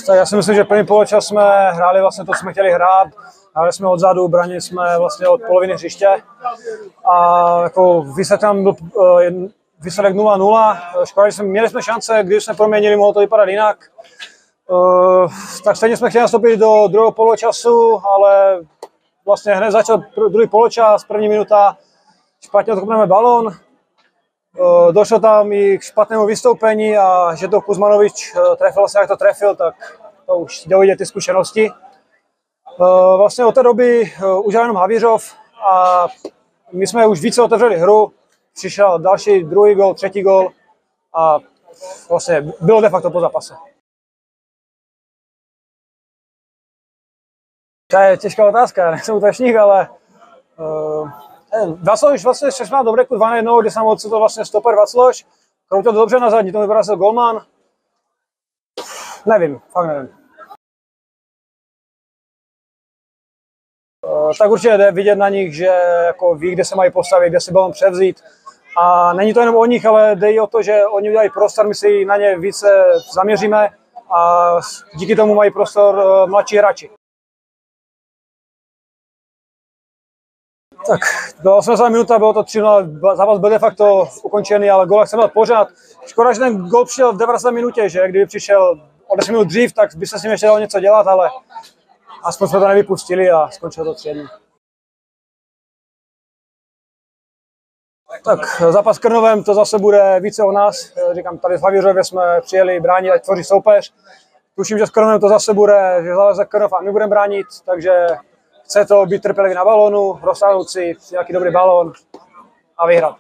Tak já si myslím, že první poločas jsme hráli vlastně to, co jsme chtěli hrát. Hráli jsme odzadu, bránili jsme vlastně od poloviny hřiště. A jako výsledek tam byl výsledek 0-0. Škoda, že měli jsme šance, když jsme proměnili, mohlo to vypadat jinak. Tak stejně jsme chtěli nastoupit do druhého poločasu, ale vlastně hned začal druhý poločas, první minuta, špatně odkopneme balón. Došlo tam i k špatnému vystoupení a že to Kuzmanovič trefil se, jak to trefil, tak to už jde vidět ty zkušenosti. Vlastně od té doby už jenom Havířov a my jsme už více otevřeli hru. Přišel další, druhý gól, třetí gól a vlastně bylo de facto po zápase. To je těžká otázka, nejsem útočník, ale Václav vlastně 16 do breaku 2-1, kdy jsem odsutil vlastně stoper Václav, kroutil to dobře na zadní, to mi vyrazil golman. Nevím, fakt nevím. Tak určitě jde vidět na nich, že jako ví, kde se mají postavit, kde si balon převzít. A není to jenom o nich, ale jde i o to, že oni udělají prostor, my si na ně více zaměříme a díky tomu mají prostor mladší hráči. Tak, do 80 minuta bylo to 3-0, zápas byl de facto ukončený, ale gól jsem dal pořád. Škoda, že ten gól přišel v 90 minutě, že kdyby přišel o 10 minut dřív, tak by se s ním ještě dalo něco dělat, ale aspoň jsme to nevypustili a skončilo to 3-1. Tak zápas s Krnovem, to zase bude více o nás. Říkám, tady v Havířově jsme přijeli bránit, ať tvoří soupeř. Tuším, že s Krnovem to zase bude, že zaleze Krnov a my budeme bránit, takže chce to být trpělivý na balónu, rozsáhnout si nějaký dobrý balón a vyhrát.